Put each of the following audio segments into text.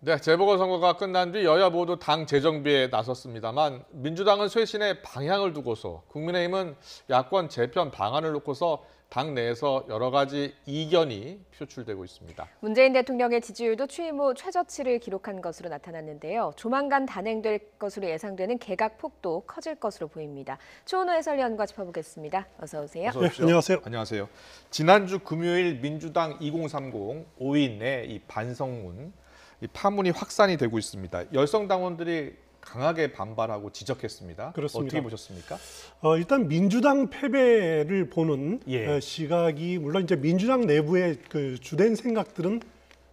네, 재보궐선거가 끝난 뒤 여야 모두 당 재정비에 나섰습니다만 민주당은 쇄신의 방향을 두고서 국민의힘은 야권 재편 방안을 놓고서 당 내에서 여러 가지 이견이 표출되고 있습니다. 문재인 대통령의 지지율도 취임 후 최저치를 기록한 것으로 나타났는데요. 조만간 단행될 것으로 예상되는 개각 폭도 커질 것으로 보입니다. 추원호 해설위원과 짚어보겠습니다. 어서 오세요. 어서 오십시오. 안녕하세요. 안녕하세요. 지난주 금요일 민주당 2030 5인 내 이 반성문, 이 파문이 확산이 되고 있습니다. 열성 당원들이 강하게 반발하고 지적했습니다. 그렇습니다. 어떻게 보셨습니까? 일단 민주당 패배를 보는 예. 시각이 물론 이제 민주당 내부의 그 주된 생각들은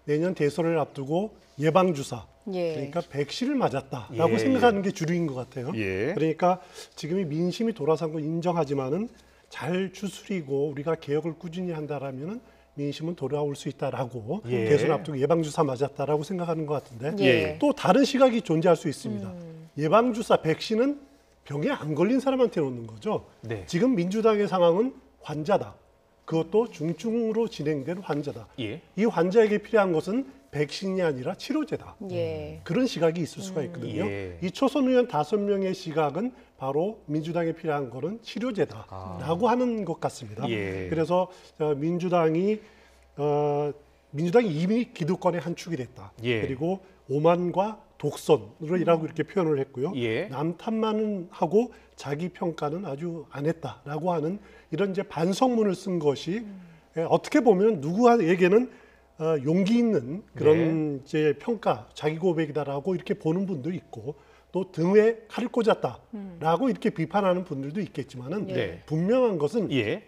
내년 대선을 앞두고 예방 주사, 예. 그러니까 백신을 맞았다라고 예, 생각하는 게 주류인 것 같아요. 예. 그러니까 지금이 민심이 돌아선 거 인정하지만은 잘 추스리고 우리가 개혁을 꾸준히 한다라면은 민심은 돌아올 수 있다라고 예. 대선 앞두고 예방 주사 맞았다라고 생각하는 것 같은데 예. 또 다른 시각이 존재할 수 있습니다. 예방 주사 백신은 병에 안 걸린 사람한테 놓는 거죠. 네. 지금 민주당의 상황은 환자다. 그것도 중증으로 진행된 환자다. 예. 이 환자에게 필요한 것은 백신이 아니라 치료제다. 예. 그런 시각이 있을 수가 있거든요. 예. 이 초선 의원 5명의 시각은 바로 민주당에 필요한 거는 치료제다라고 하는 것 같습니다. 예. 그래서 민주당이 이미 기득권의 한 축이 됐다. 예. 그리고 오만과 독선이라고 이렇게 표현을 했고요. 예. 남 탓만은 하고 자기 평가는 아주 안 했다라고 하는 이런 이제 반성문을 쓴 것이 어떻게 보면 누구에게는 용기 있는 그런 이제 평가, 자기 고백이다라고 이렇게 보는 분도 있고 또 등에 칼을 꽂았다라고 이렇게 비판하는 분들도 있겠지만은 네. 분명한 것은 예.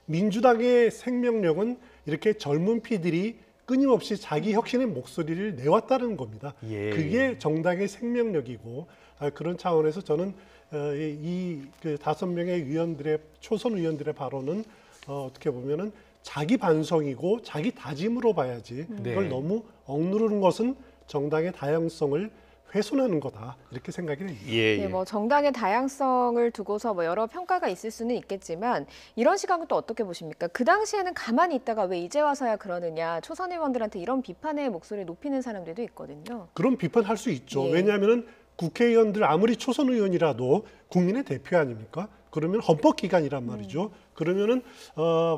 민주당의 생명력은 이렇게 젊은 피들이 끊임없이 자기 혁신의 목소리를 내왔다는 겁니다. 예. 그게 정당의 생명력이고 그런 차원에서 저는 그 5명의 의원들의 초선 의원들의 발언은 어떻게 보면은 자기 반성이고 자기 다짐으로 봐야지 네. 그걸 너무 억누르는 것은 정당의 다양성을 훼손하는 거다 이렇게 생각이 됩니다. 예. 네, 뭐 정당의 다양성을 두고서 뭐 여러 평가가 있을 수는 있겠지만 이런 시각은 또 어떻게 보십니까? 그 당시에는 가만히 있다가 왜 이제 와서야 그러느냐, 초선 의원들한테 이런 비판의 목소리를 높이는 사람들도 있거든요. 그런 비판할 수 있죠. 예. 왜냐하면 국회의원들 아무리 초선 의원이라도 국민의 대표 아닙니까? 그러면 헌법기관이란 말이죠. 그러면은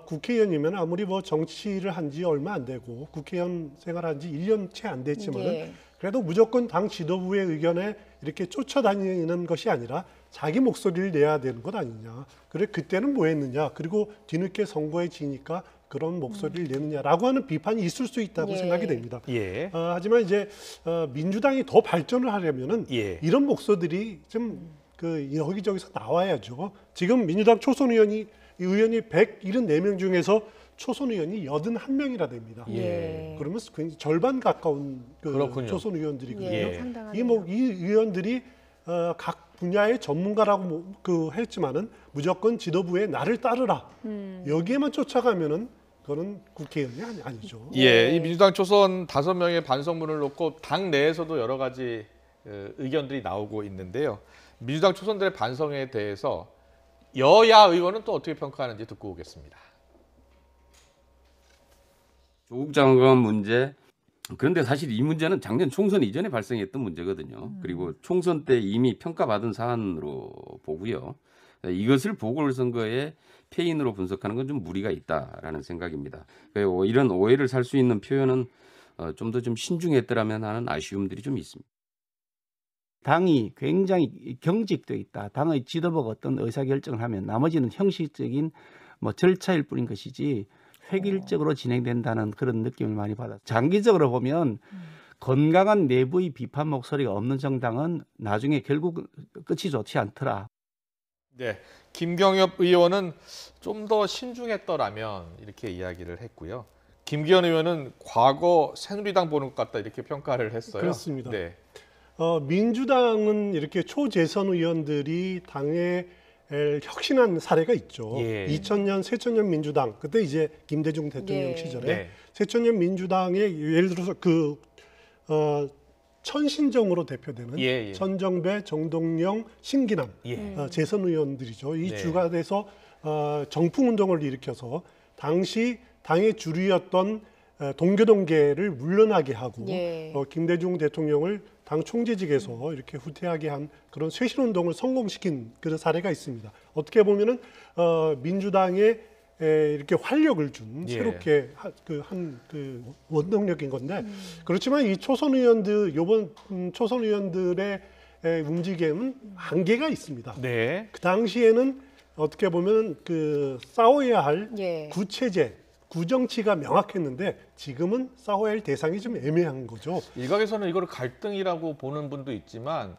국회의원이면 아무리 뭐 정치를 한 지 얼마 안 되고 국회의원 생활한 지 1년 채 안 됐지만은 예. 그래도 무조건 당 지도부의 의견에 이렇게 쫓아다니는 것이 아니라 자기 목소리를 내야 되는 것 아니냐. 그래 그때는 뭐 했느냐. 그리고 뒤늦게 선거에 지니까 그런 목소리를 내느냐라고 하는 비판이 있을 수 있다고 예. 생각이 됩니다. 예. 하지만 이제 민주당이 더 발전을 하려면은 예. 이런 목소리들이 좀 여기저기서 나와야죠. 지금 민주당 초선 의원이 174명 중에서 초선 의원이 81명이나 됩니다. 예. 그러면 굉장히 절반 가까운 그렇군요. 초선 의원들이거든요. 예, 상당하네요. 이 의원들이 각 분야의 전문가라고 했지만은 무조건 지도부에 나를 따르라. 여기에만 쫓아가면은 그거는 국회의원이 아니죠. 예, 이 민주당 초선 5명의 반성문을 놓고 당 내에서도 여러 가지 의견들이 나오고 있는데요. 민주당 초선들의 반성에 대해서 여야 의원은 또 어떻게 평가하는지 듣고 오겠습니다. 조국 장관 문제. 그런데 사실 이 문제는 작년 총선 이전에 발생했던 문제거든요. 그리고 총선 때 이미 평가받은 사안으로 보고요. 이것을 보궐선거의 패인으로 분석하는 건 좀 무리가 있다라는 생각입니다. 이런 오해를 살 수 있는 표현은 좀 더 좀 신중했더라면 하는 아쉬움들이 좀 있습니다. 당이 굉장히 경직돼 있다. 당의 지도부가 어떤 의사결정을 하면 나머지는 형식적인 뭐 절차일 뿐인 것이지 획일적으로 진행된다는 그런 느낌을 많이 받았어요. 장기적으로 보면 건강한 내부의 비판 목소리가 없는 정당은 나중에 결국 끝이 좋지 않더라. 네, 김경엽 의원은 좀 더 신중했더라면 이렇게 이야기를 했고요. 김기현 의원은 과거 새누리당 보는 것 같다 이렇게 평가를 했어요. 그렇습니다. 네. 민주당은 이렇게 초재선 의원들이 당에 혁신한 사례가 있죠. 예. 2000년 새천년 민주당 그때 이제 김대중 대통령 예. 시절에 네. 새천년 민주당의 예를 들어서 천신정으로 대표되는 예. 천정배, 정동영, 신기남 예. 재선 의원들이죠. 이 네. 주가 돼서 정풍 운동을 일으켜서 당시 당의 주류였던 동교동계를 물러나게 하고 예. 김대중 대통령을 당 총재직에서 이렇게 후퇴하게 한 그런 쇄신운동을 성공시킨 그런 사례가 있습니다. 어떻게 보면은 민주당에 이렇게 활력을 준 예. 새롭게 한 원동력인 건데 그렇지만 이 초선 의원들 요번 초선 의원들의 움직임은 한계가 있습니다. 네. 그 당시에는 어떻게 보면 싸워야 할 예. 구체제, 구정치가 명확했는데 지금은 싸워야 할 대상이 좀 애매한 거죠. 일각에서는 이걸 갈등이라고 보는 분도 있지만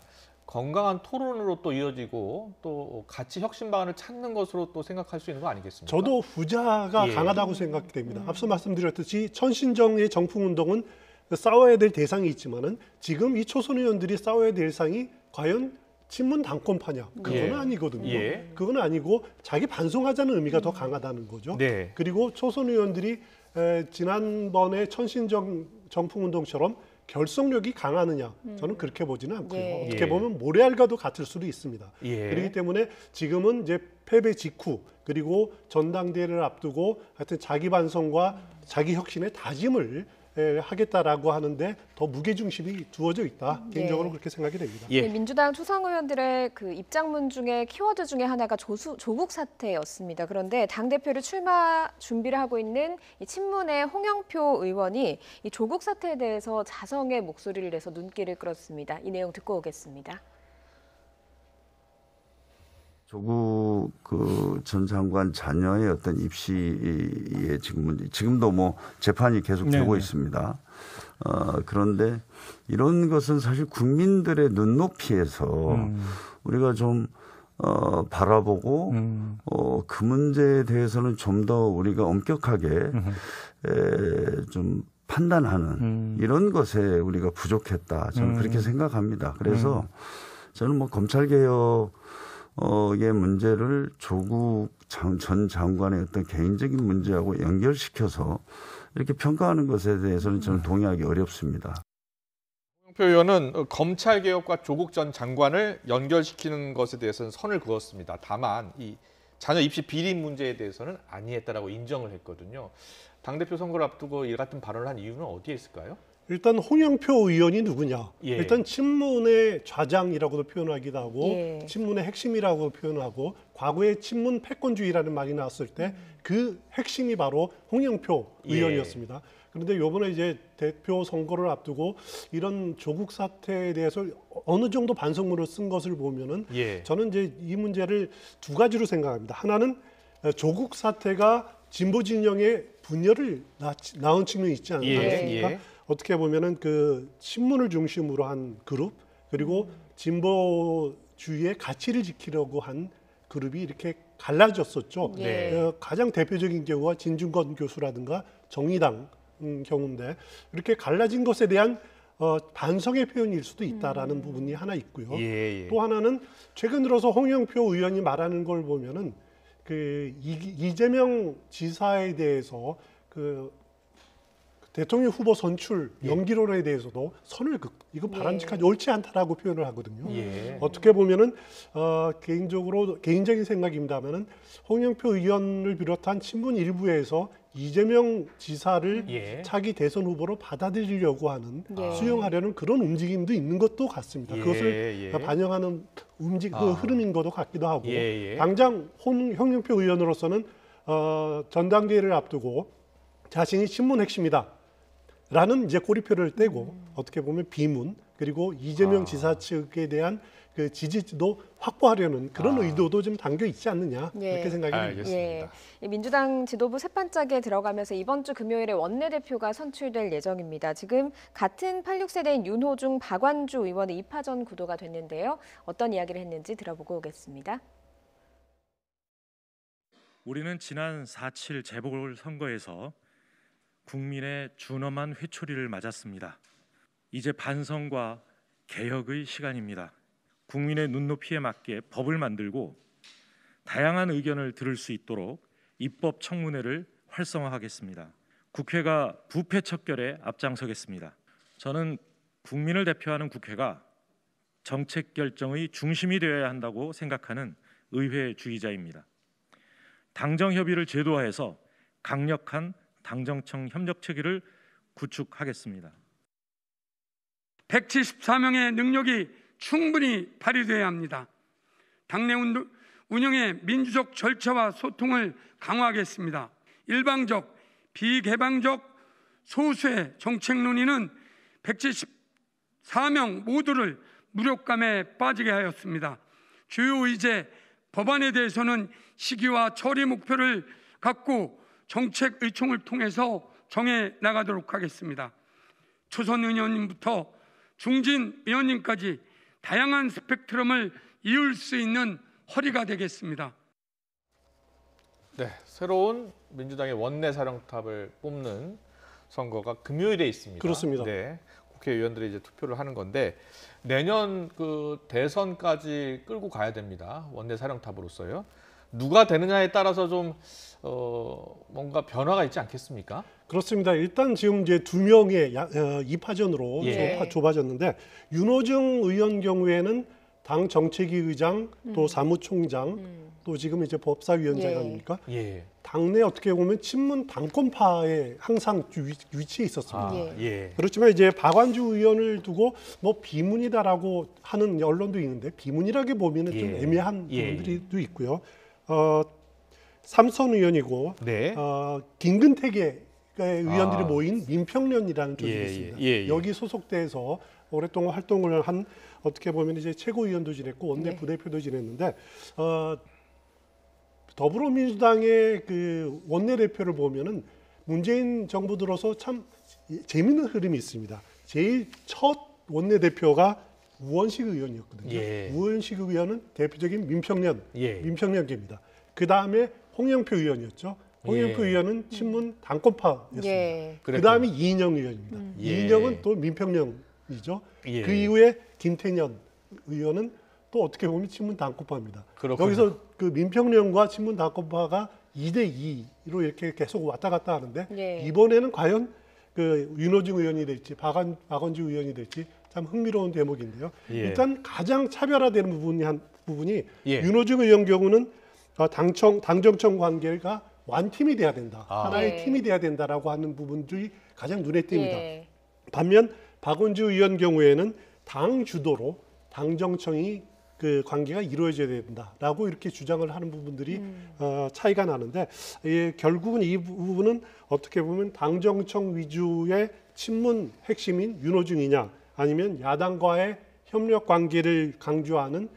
건강한 토론으로 또 이어지고 또 같이 혁신 방안을 찾는 것으로 또 생각할 수 있는 거 아니겠습니까? 저도 후자가 예. 강하다고 생각됩니다. 앞서 말씀드렸듯이 천신정의 정풍운동은 싸워야 될 대상이 있지만은 지금 이 초선 의원들이 싸워야 될 대상이 과연 친문 당권파냐? 그거는 예. 아니거든요. 예. 그건 아니고 자기 반성하자는 의미가 더 강하다는 거죠. 네. 그리고 초선 의원들이 지난번에 천신정 정풍운동처럼 결속력이 강하느냐? 저는 그렇게 보지는 않고요. 예. 어떻게 예. 보면 모래알과도 같을 수도 있습니다. 예. 그렇기 때문에 지금은 이제 패배 직후 그리고 전당대회를 앞두고 하여튼 자기 반성과 자기 혁신의 다짐을 하겠다라고 하는데 더 무게중심이 두어져 있다. 개인적으로 예. 그렇게 생각이 됩니다. 예. 민주당 초선 의원들의 그 입장문 중에 키워드 중에 하나가 조국 사태였습니다. 그런데 당 대표를 출마 준비를 하고 있는 이 친문의 홍영표 의원이 이 조국 사태에 대해서 자성의 목소리를 내서 눈길을 끌었습니다. 이 내용 듣고 오겠습니다. 조국 전 장관 자녀의 어떤 입시에 지금도 뭐 재판이 계속되고 있습니다. 그런데 이런 것은 사실 국민들의 눈높이에서 우리가 좀 바라보고 그 문제에 대해서는 좀 더 우리가 엄격하게 좀 판단하는 이런 것에 우리가 부족했다. 저는 그렇게 생각합니다. 그래서 저는 뭐 검찰개혁 의 문제를 조국 전 장관의 어떤 개인적인 문제하고 연결시켜서 이렇게 평가하는 것에 대해서는 저는 동의하기 어렵습니다. 홍영표 의원은 검찰 개혁과 조국 전 장관을 연결시키는 것에 대해서는 선을 그었습니다. 다만 이 자녀 입시 비리 문제에 대해서는 아니했다라고 인정을 했거든요. 당대표 선거를 앞두고 이 같은 발언을 한 이유는 어디에 있을까요? 일단 홍영표 의원이 누구냐? 예. 일단 친문의 좌장이라고도 표현하기도 하고 예. 친문의 핵심이라고 표현하고 과거에 친문 패권주의라는 말이 나왔을 때 그 핵심이 바로 홍영표 예. 의원이었습니다. 그런데 이번에 이제 대표 선거를 앞두고 이런 조국 사태에 대해서 어느 정도 반성문을 쓴 것을 보면은 예. 저는 이제 이 문제를 두 가지로 생각합니다. 하나는 조국 사태가 진보 진영의 분열을 낳은 측면이 있지 않습니까? 예. 어떻게 보면은 친문을 중심으로 한 그룹 그리고 진보주의의 가치를 지키려고 한 그룹이 이렇게 갈라졌었죠. 예. 가장 대표적인 경우가 진중권 교수라든가 정의당 경우인데 이렇게 갈라진 것에 대한 반성의 표현일 수도 있다라는 부분이 하나 있고요. 예. 또 하나는 최근 들어서 홍영표 의원이 말하는 걸 보면은 이재명 지사에 대해서 대통령 후보 선출 연기론에 대해서도 선을 이거 바람직하지 옳지 않다라고 표현을 하거든요. 예. 어떻게 보면은 개인적인 생각입니다만은 홍영표 의원을 비롯한 친문 일부에서 이재명 지사를 예. 차기 대선 후보로 받아들이려고 하는 예. 수용하려는 그런 움직임도 있는 것도 같습니다. 예, 그것을 예. 반영하는 흐름인 것도 같기도 하고 예. 당장 홍영표 의원으로서는 전당대회를 앞두고 자신이 친문 핵심이다. 라는 이제 꼬리표를 떼고 어떻게 보면 비문 그리고 이재명 지사 측에 대한 지지도 확보하려는 그런 의도도 좀 담겨 있지 않느냐 예. 그렇게 생각이 듭니다. 알겠습니다. 이 민주당 지도부 새판짝에 들어가면서 이번 주 금요일에 원내대표가 선출될 예정입니다. 지금 같은 86세대인 윤호중, 박완주 의원의 2파전 구도가 됐는데요. 어떤 이야기를 했는지 들어보고 오겠습니다. 우리는 지난 4.7 재보궐선거에서 국민의 준엄한 회초리를 맞았습니다. 이제 반성과 개혁의 시간입니다. 국민의 눈높이에 맞게 법을 만들고 다양한 의견을 들을 수 있도록 입법 청문회를 활성화하겠습니다. 국회가 부패 척결에 앞장서겠습니다. 저는 국민을 대표하는 국회가 정책 결정의 중심이 되어야 한다고 생각하는 의회주의자입니다. 당정 협의를 제도화해서 강력한 당정청 협력 체계를 구축하겠습니다. 174명의 능력이 충분히 발휘되어야 합니다. 당내 운영의 민주적 절차와 소통을 강화하겠습니다. 일방적, 비개방적 소수의 정책 논의는 174명 모두를 무력감에 빠지게 하였습니다. 주요 의제, 법안에 대해서는 시기와 처리 목표를 갖고 정책 의총을 통해서 정해 나가도록 하겠습니다. 초선 의원님부터 중진 의원님까지 다양한 스펙트럼을 이을 수 있는 허리가 되겠습니다. 네, 새로운 민주당의 원내 사령탑을 뽑는 선거가 금요일에 있습니다. 그렇습니다. 네, 국회의원들이 이제 투표를 하는 건데 내년 그 대선까지 끌고 가야 됩니다. 원내 사령탑으로서요. 누가 되느냐에 따라서 좀 뭔가 변화가 있지 않겠습니까? 그렇습니다. 일단 지금 이제 2명의 2파전으로 예. 좁아졌는데 윤호중 의원 경우에는 당 정책위 의장 또 사무총장 또 지금 이제 법사위원장 예. 아닙니까? 예. 당내 어떻게 보면 친문 당권파에 항상 위치해 있었습니다. 아, 예. 예. 그렇지만 이제 박완주 의원을 두고 뭐 비문이다라고 하는 언론도 있는데 비문이라고 보면은 좀 예. 애매한 예. 부분들도 있고요. 삼선 의원이고 네. 김근태계 의원들이 아. 모인 민평련이라는 조직이 예, 있습니다. 예, 예. 여기 소속돼서 오랫동안 활동을 한 어떻게 보면 이제 최고위원도 지냈고 원내 네. 부대표도 지냈는데 더불어민주당의 그 원내대표를 보면은 문재인 정부 들어서 참 재밌는 흐름이 있습니다. 제일 첫 원내대표가 우원식 의원이었거든요. 예. 우원식 의원은 대표적인 예. 민평련계입니다. 그 다음에 홍영표 의원이었죠. 홍영표 예. 의원은 친문 당권파였습니다. 예. 그 다음에 이인영 의원입니다. 예. 이인영은 또 민평련이죠. 예. 그 이후에 김태년 의원은 또 어떻게 보면 친문 당권파입니다. 그렇군요. 여기서 그 민평련과 친문 당권파가 2대2로 이렇게 계속 왔다 갔다 하는데 예. 이번에는 과연 그 윤호중 의원이 될지 박원주 의원이 될지 참 흥미로운 대목인데요. 예. 일단 가장 차별화되는 부분이 예. 윤호중 의원 경우는 당정청 관계가 완팀이 돼야 된다. 아. 하나의 예. 팀이 돼야 된다라고 하는 부분들이 가장 눈에 띕니다. 예. 반면 박원주 의원 경우에는 당 주도로 당정청이 그 관계가 이루어져야 된다라고 이렇게 주장을 하는 부분들이 차이가 나는데 결국은 이 부분은 어떻게 보면 당정청 위주의 친문 핵심인 윤호중이냐 아니면 야당과의 협력 관계를 강조하는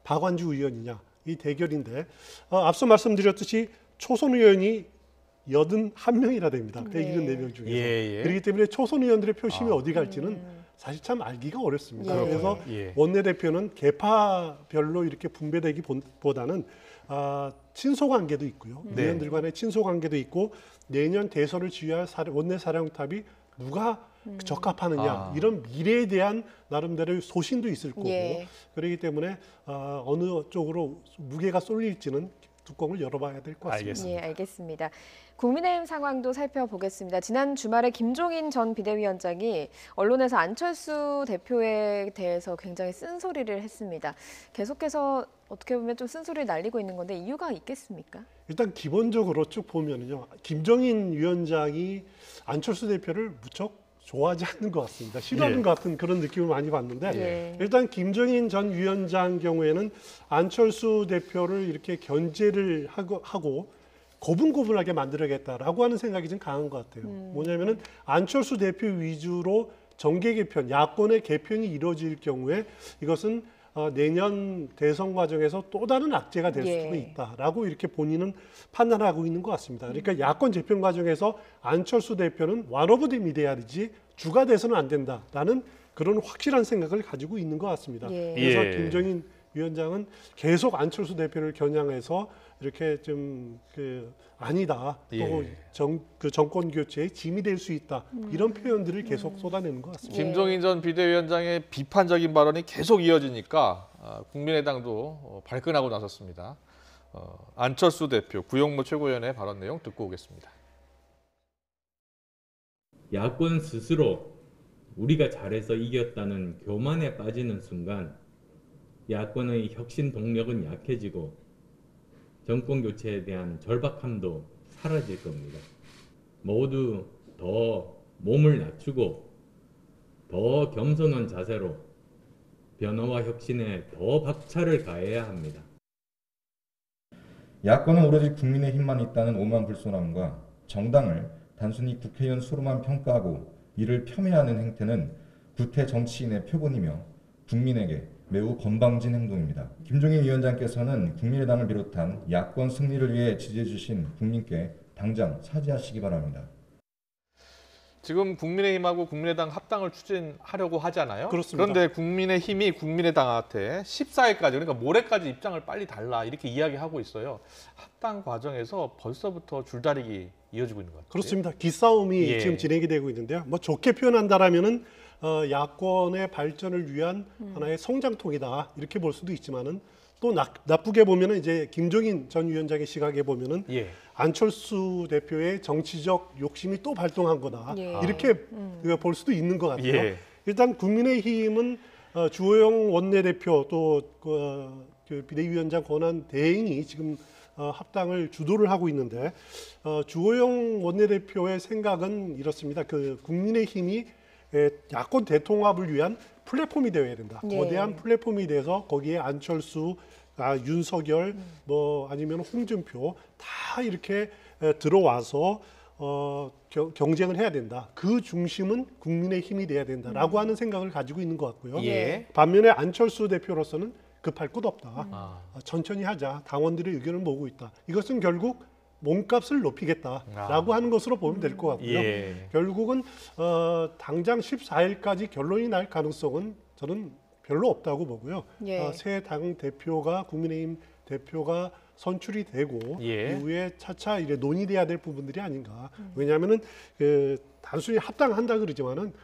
박완주 의원이냐 이 대결인데 앞서 말씀드렸듯이 초선 의원이 81명이나 됩니다. 네. 174명 중에서. 예. 그렇기 때문에 초선 의원들의 표심이 어디 갈지는 사실 참 알기가 어렵습니다. 예. 그래서 예. 원내대표는 계파별로 이렇게 분배되기보다는 친소관계도 있고요. 네. 의원들 간의 친소관계도 있고 내년 대선을 지휘할 원내 사령탑이 누가 적합하느냐 아. 이런 미래에 대한 나름대로의 소신도 있을 거고 예. 그렇기 때문에 어느 쪽으로 무게가 쏠릴지는 뚜껑을 열어봐야 될 것 같습니다. 알겠습니다. 예, 알겠습니다. 국민의힘 상황도 살펴보겠습니다. 지난 주말에 김종인 전 비대위원장이 언론에서 안철수 대표에 대해서 굉장히 쓴소리를 했습니다. 계속해서 어떻게 보면 좀 쓴소리를 날리고 있는 건데 이유가 있겠습니까? 일단 기본적으로 쭉 보면요, 김종인 위원장이 안철수 대표를 무척 좋아하지 않는 것 같습니다. 싫어하는 예. 것 같은 그런 느낌을 많이 받는데 예. 일단 김종인 전 위원장 경우에는 안철수 대표를 이렇게 견제를 하고 고분고분하게 만들어야겠다라고 하는 생각이 좀 강한 것 같아요. 뭐냐면은 안철수 대표 위주로 정계 개편, 야권의 개편이 이루어질 경우에 이것은 내년 대선 과정에서 또 다른 악재가 될 예. 수도 있다라고 이렇게 본인은 판단하고 있는 것 같습니다. 그러니까 야권 재편 과정에서 안철수 대표는 one of them이 돼야지 주가 돼서는 안 된다라는 그런 확실한 생각을 가지고 있는 것 같습니다. 예. 그래서 예. 김종인 위원장은 계속 안철수 대표를 겨냥해서 이렇게 좀 아니다 또 예. 정권 교체의 짐이 될 수 있다 이런 표현들을 계속 쏟아내는 것 같습니다. 김종인 전 비대위원장의 비판적인 발언이 계속 이어지니까 국민의당도 발끈하고 나섰습니다. 안철수 대표 구용모 최고위원의 발언 내용 듣고 오겠습니다. 야권 스스로 우리가 잘해서 이겼다는 교만에 빠지는 순간 야권의 혁신 동력은 약해지고 정권 교체에 대한 절박함도 사라질 겁니다. 모두 더 몸을 낮추고 더 겸손한 자세로 변화와 혁신에 더 박차를 가해야 합니다. 야권은 오로지 국민의힘만 있다는 오만불손함과 정당을 단순히 국회의원 수로만 평가하고 이를 폄훼하는 행태는 구태 정치인의 표본이며 국민에게 매우 건방진 행동입니다. 김종인 위원장께서는 국민의당을 비롯한 야권 승리를 위해 지지해 주신 국민께 당장 사죄하시기 바랍니다. 지금 국민의힘하고 국민의당 합당을 추진하려고 하잖아요. 그렇습니다. 그런데 국민의힘이 국민의당한테 14일까지 그러니까 모레까지 입장을 빨리 달라 이렇게 이야기하고 있어요. 합당 과정에서 벌써부터 줄다리기 이어지고 있는 것 같아요. 그렇습니다. 기싸움이 예. 지금 진행이 되고 있는데요. 뭐 좋게 표현한다라면은 야권의 발전을 위한 하나의 성장통이다 이렇게 볼 수도 있지만은 또 나쁘게 보면은 이제 김종인 전 위원장의 시각에 보면은 예. 안철수 대표의 정치적 욕심이 또 발동한 거다 예. 이렇게 볼 수도 있는 것 같아요. 예. 일단 국민의힘은 주호영 원내대표 또 그 비대위원장 권한 대행이 지금 합당을 주도를 하고 있는데 주호영 원내대표의 생각은 이렇습니다. 그 국민의힘이 야권 대통합을 위한 플랫폼이 되어야 된다. 예. 거대한 플랫폼이 돼서 거기에 안철수, 윤석열, 뭐 아니면 홍준표 다 이렇게 들어와서 경쟁을 해야 된다. 그 중심은 국민의힘이 돼야 된다라고 하는 생각을 가지고 있는 것 같고요. 예. 반면에 안철수 대표로서는 급할 것 없다. 아. 천천히 하자. 당원들의 의견을 모으고 있다. 이것은 결국 몸값을 높이겠다라고 하는 것으로 보면 될 것 같고요. 예. 결국은 당장 14일까지 결론이 날 가능성은 저는 별로 없다고 보고요. 예. 새 당 대표가 국민의힘 대표가 선출이 되고 예. 이후에 차차 이제 논의돼야 될 부분들이 아닌가. 왜냐하면은 단순히 합당한다 그러지만은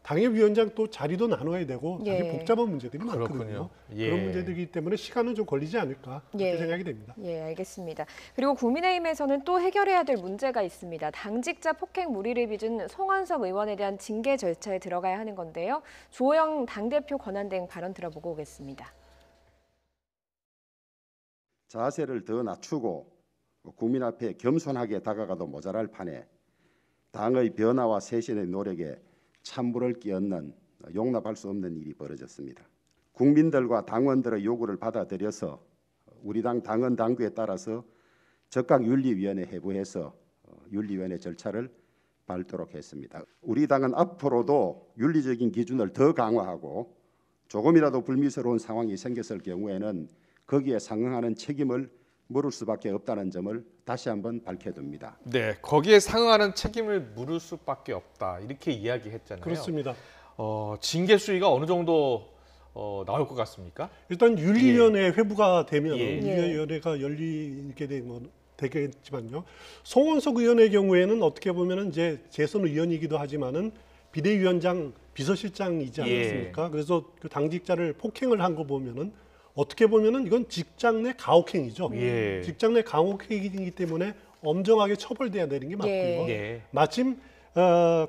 당협위원장 또 자리도 나눠야 되고 예. 되게 복잡한 문제들이 많거든요. 그렇군요. 예. 그런 문제들이기 때문에 시간은 좀 걸리지 않을까 이렇게 예. 생각이 됩니다. 예, 알겠습니다. 그리고 국민의힘에서는 또 해결해야 될 문제가 있습니다. 당직자 폭행 무리를 빚은 송원석 의원에 대한 징계 절차에 들어가야 하는 건데요. 주호영 당대표 권한대행 발언 들어보고 오겠습니다. 자세를 더 낮추고 국민 앞에 겸손하게 다가가도 모자랄 판에 당의 변화와 쇄신의 노력에 찬물을 끼얹는 용납할 수 없는 일이 벌어졌습니다. 국민들과 당원들의 요구를 받아들여서 우리 당 당원 당규에 따라서 적각윤리위원회 해부해서 윤리위원회 절차를 밟도록 했습니다. 우리 당은 앞으로도 윤리적인 기준을 더 강화하고 조금이라도 불미스러운 상황이 생겼을 경우에는 거기에 상응하는 책임을 물을 수밖에 없다는 점을 다시 한번 밝혀둡니다. 네, 거기에 상응하는 책임을 물을 수밖에 없다 이렇게 이야기했잖아요. 그렇습니다. 징계 수위가 어느 정도 나올 것 같습니까? 일단 윤리위원회 회부가 되면 예. 윤리위원회가 열리게 되겠지만요. 송원석 의원의 경우에는 어떻게 보면은 이제 재선 의원이기도 하지만은 비대위원장 비서실장이지 않았습니까? 예. 그래서 그 당직자를 폭행을 한 거 보면은 어떻게 보면은 이건 직장 내 가혹행위죠. 예. 직장 내 가혹행위이기 때문에 엄정하게 처벌돼야 되는 게 맞고요. 예. 마침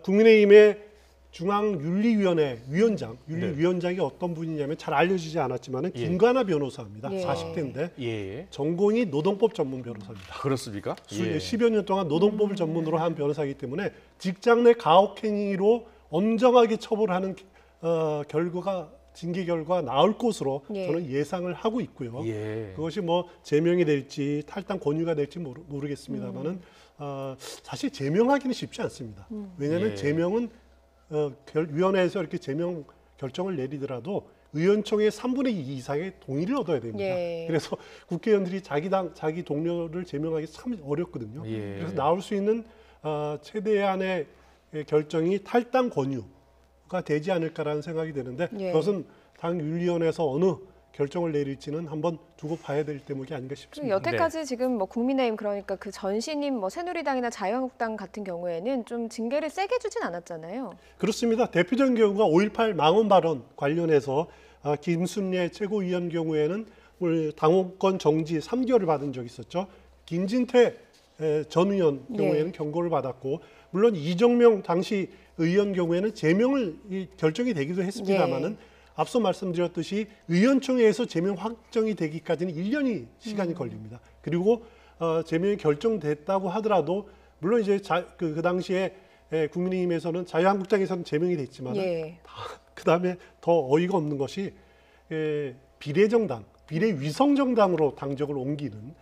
국민의힘의 중앙윤리위원회 위원장, 윤리위원장이 어떤 분이냐면 잘 알려지지 않았지만은 예. 김관하 변호사입니다. 예. 40대인데 예. 전공이 노동법 전문 변호사입니다. 그렇습니까? 예. 10여 년 동안 노동법을 전문으로 한 변호사이기 때문에 직장 내 가혹행위로 엄정하게 처벌하는 결과가 징계 결과 나올 것으로 예. 저는 예상을 하고 있고요. 예. 그것이 뭐 제명이 될지 탈당 권유가 될지 모르겠습니다만은 사실 제명하기는 쉽지 않습니다. 왜냐하면 예. 제명은 위원회에서 이렇게 제명 결정을 내리더라도 의원총회 3분의 2 이상의 동의를 얻어야 됩니다. 예. 그래서 국회의원들이 자기 동료를 제명하기 참 어렵거든요. 예. 그래서 나올 수 있는 최대한의 결정이 탈당 권유가 되지 않을까라는 생각이 드는데 예. 그것은 당 윤리위원회에서 어느 결정을 내릴지는 한번 두고 봐야 될 대목이 아닌가 싶습니다. 여태까지 지금 뭐 국민의힘 그러니까 그 전신인 뭐 새누리당이나 자유한국당 같은 경우에는 좀 징계를 세게 주진 않았잖아요. 그렇습니다. 대표적인 경우가 5.18 망언 발언 관련해서 김순례 최고위원 경우에는 당원권 정지 3개월을 받은 적이 있었죠. 김진태 전 의원 경우에는 경고를 받았고 물론 이정명 당시 의원 경우에는 제명을 결정이 되기도 했습니다마는 앞서 말씀드렸듯이 의원총회에서 제명 확정이 되기까지는 1년이 시간이 걸립니다. 그리고 제명이 결정됐다고 하더라도 물론 이제 그 당시에 국민의힘에서는 자유한국당에서는 제명이 됐지만 예. 그다음에 더 어이가 없는 것이 비례정당, 비례위성정당으로 당적을 옮기는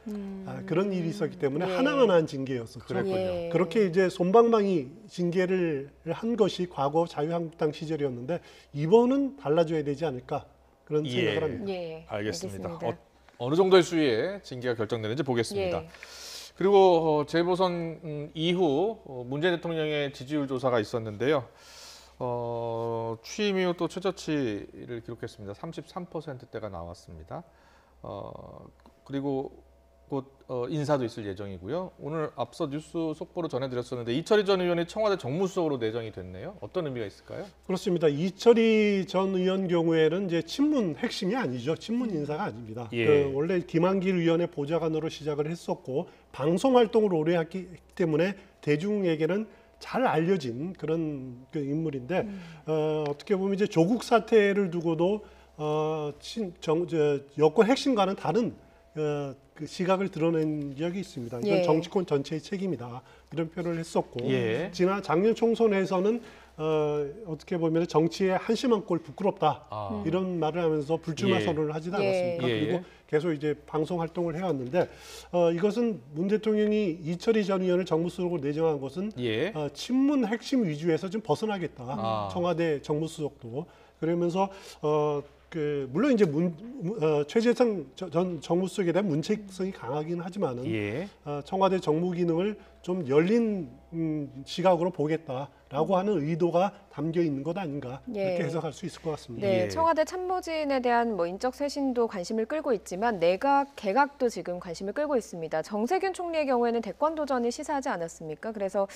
그런 일이 있었기 때문에 예. 하나만한 징계였었죠. 그랬군요. 예. 그렇게 이제 솜방망이 징계를 한 것이 과거 자유한국당 시절이었는데 이번은 달라져야 되지 않을까 그런 예. 생각을 합니다. 예. 알겠습니다. 어느 정도의 수위에 징계가 결정되는지 보겠습니다. 예. 그리고 재보선 이후 문재인 대통령의 지지율 조사가 있었는데요. 취임 이후 또 최저치를 기록했습니다. 33%대가 나왔습니다. 그리고 곧 인사도 있을 예정이고요. 오늘 앞서 뉴스 속보로 전해드렸었는데 이철희 전 의원이 청와대 정무수석으로 내정이 됐네요. 어떤 의미가 있을까요? 그렇습니다. 이철희 전 의원 경우에는 이제 친문 핵심이 아니죠. 친문 인사가 아닙니다. 예. 원래 김한길 의원의 보좌관으로 시작을 했었고 방송 활동을 오래 했기 때문에 대중에게는 잘 알려진 그런 인물인데 어떻게 보면 이제 조국 사태를 두고도 여권 핵심과는 다른 그 시각을 드러낸 적이 있습니다. 이건 예. 정치권 전체의 책임이다 이런 표현을 했었고 예. 지난 작년 총선에서는 어떻게 보면 정치에 한심한 꼴 부끄럽다 이런 말을 하면서 불출마 예. 선언을 하지 예. 않았습니까? 예. 그리고 계속 이제 방송 활동을 해왔는데 이것은 문 대통령이 이철희 전 의원을 정무수석으로 내정한 것은 예. 친문 핵심 위주에서 좀 벗어나겠다. 청와대 정무수석도 그러면서 물론 이제 최재성 전 정무수석에 대한 문책성이 강하긴 하지만은 예. 청와대 정무 기능을 좀 열린 시각으로 보겠다라고 하는 의도가 담겨 있는 것 아닌가 예. 이렇게 해석할 수 있을 것 같습니다. 네, 예. 청와대 참모진에 대한 인적 쇄신도 관심을 끌고 있지만 내각 개각도 지금 관심을 끌고 있습니다. 정세균 총리의 경우에는 대권 도전을 시사하지 않았습니까? 그래서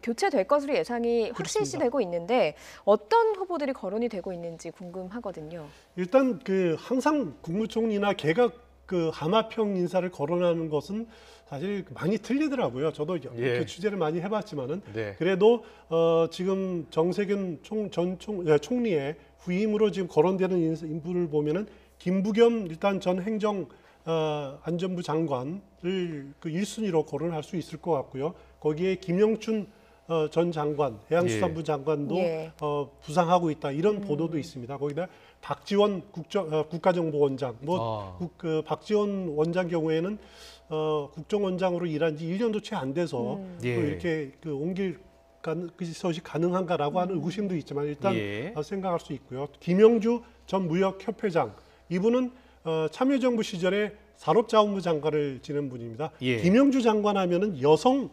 교체될 것으로 예상이 확실시되고 있는데 어떤 후보들이 거론이 되고 있는지 궁금하거든요. 일단 항상 국무총리나 개각 하마평 인사를 거론하는 것은 사실 많이 틀리더라고요. 저도 이렇게 취재를 많이 해봤지만은 네. 그래도 지금 정세균 총리의 후임으로 지금 거론되는 인물을 보면은 김부겸 일단 전 행정 안전부 장관을 1순위로 거론할 수 있을 것 같고요. 거기에 김영춘 전 장관, 해양수산부 장관도 부상하고 있다 이런 보도도 있습니다. 거기다 박지원 국가정보원장, 박지원 원장 경우에는 국정원장으로 일한 지 1년도 채 안 돼서 이렇게 옮길 것이 가능한가라고 하는 의구심도 있지만 일단 생각할 수 있고요. 김영주 전 무역협회장, 이분은 참여정부 시절에 산업자원부 장관을 지낸 분입니다. 김영주 장관 하면은 여성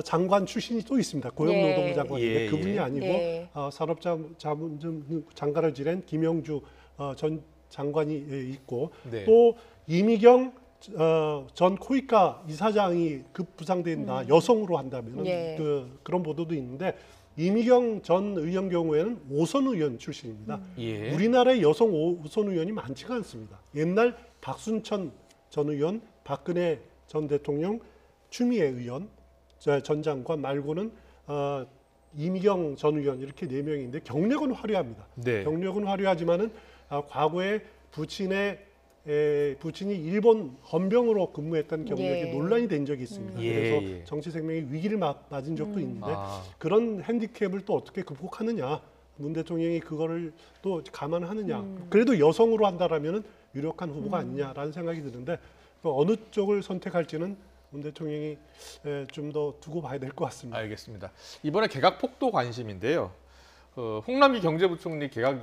장관 출신이 또 있습니다. 고용노동부 장관인데 그분이 아니고 산업자원 장관을 지낸 김영주 전 장관이 있고 또 이미경 전 코이카 이사장이 급부상된다. 여성으로 한다면 그런 보도도 있는데 이미경 전 의원 경우에는 5선 의원 출신입니다. 우리나라의 여성 5선 의원이 많지가 않습니다. 옛날 박순천 전 의원, 박근혜 전 대통령, 추미애 의원 전 장관 말고는 이미경 전 의원 이렇게 4명인데 경력은 화려합니다. 경력은 화려하지만은 과거에 부친이 일본 헌병으로 근무했던 경력이 논란이 된 적이 있습니다. 그래서 정치 생명의 위기를 맞은 적도 있는데 그런 핸디캡을 또 어떻게 극복하느냐, 문 대통령이 그거를 또 감안하느냐. 그래도 여성으로 한다라면은 유력한 후보가 아니냐라는 생각이 드는데 어느 쪽을 선택할지는 문 대통령이 좀 더 두고 봐야 될 것 같습니다. 알겠습니다. 이번에 개각 폭도 관심인데요. 홍남기 경제부총리 개각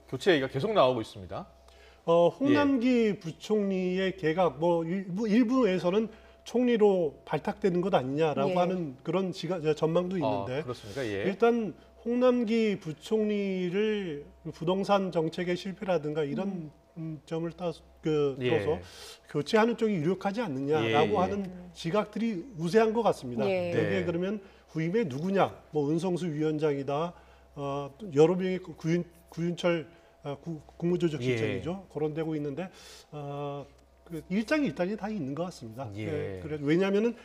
교체 얘기가 계속 나오고 있습니다. 홍남기 부총리의 개각 일부에서는 총리로 발탁되는 것 아니냐라고 하는 그런 전망도 있는데 그렇습니까? 일단 홍남기 부총리를 부동산 정책의 실패라든가 이런 점을 떠서 교체하는 쪽이 유력하지 않느냐라고 하는 지각들이 우세한 것 같습니다. 여기에 그러면 후임에 누구냐? 은성수 위원장이다. 여러 명의 구윤철 국무조정실장이죠. 거론되고 있는데 일장이 다 있는 것 같습니다. 왜냐하면은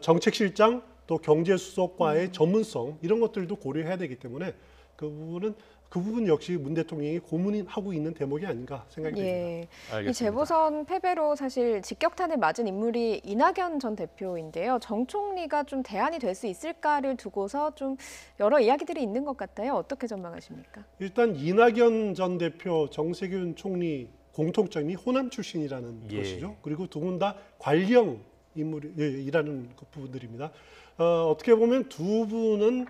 정책실장 또 경제수석과의 전문성 이런 것들도 고려해야 되기 때문에 그 부분은 그 부분 역시 문 대통령이 고민하고 있는 대목이 아닌가 생각이 듭니다. 예. 알겠습니다. 이 재보선 패배로 사실 직격탄을 맞은 인물이 이낙연 전 대표인데요. 정 총리가 좀 대안이 될 수 있을까를 두고서 좀 여러 이야기들이 있는 것 같아요. 어떻게 전망하십니까? 일단 이낙연 전 대표, 정세균 총리 공통점이 호남 출신이라는 예. 것이죠. 그리고 두 분 다 관령 인물이라는 부분들입니다. 어떻게 보면 두 분은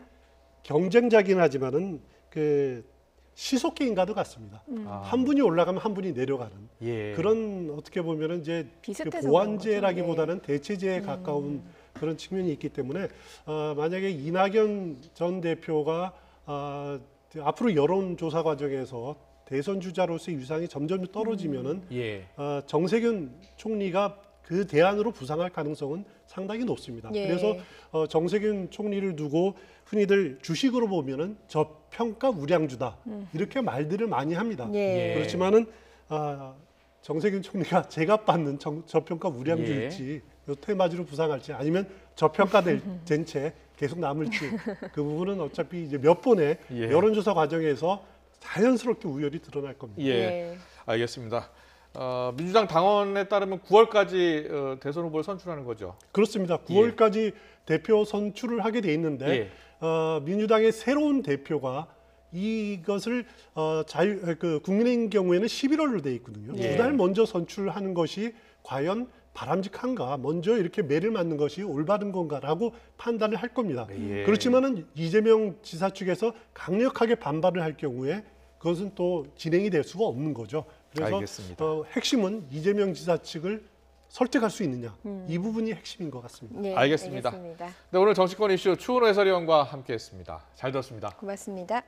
경쟁자긴 하지만은 그 시속게임과도 같습니다. 한 분이 올라가면 한 분이 내려가는 예. 그런 어떻게 보면은 이제 그 비슷해서 보완제라기보다는 대체제에 가까운 그런 측면이 있기 때문에 만약에 이낙연 전 대표가 앞으로 여론조사 과정에서 대선 주자로서의 위상이 점점 떨어지면은 예. 정세균 총리가 그 대안으로 부상할 가능성은 상당히 높습니다. 예. 그래서 정세균 총리를 두고 흔히들 주식으로 보면은 저평가 우량주다 이렇게 말들을 많이 합니다. 예. 그렇지만은 정세균 총리가 제값받는 저평가 우량주일지 테마주로 부상할지 아니면 저평가된 채 계속 남을지 그 부분은 어차피 이제 몇 번의 예. 여론조사 과정에서 자연스럽게 우열이 드러날 겁니다. 예. 예. 알겠습니다. 민주당 당원에 따르면 9월까지 대선 후보를 선출하는 거죠. 그렇습니다. 9월까지 대표 선출을 하게 돼 있는데 예. 민주당의 새로운 대표가 이것을 국민의힘 경우에는 11월로 돼 있거든요. 예. 두 달 먼저 선출하는 것이 과연 바람직한가, 먼저 이렇게 매를 맞는 것이 올바른 건가라고 판단을 할 겁니다. 예. 그렇지만은 이재명 지사 측에서 강력하게 반발을 할 경우에 그것은 또 진행이 될 수가 없는 거죠. 그래서 알겠습니다. 핵심은 이재명 지사 측을 설득할 수 있느냐, 이 부분이 핵심인 것 같습니다. 네, 알겠습니다. 알겠습니다. 네, 오늘 정치권 이슈 추은호 해설위원과 함께했습니다. 잘 들었습니다. 고맙습니다.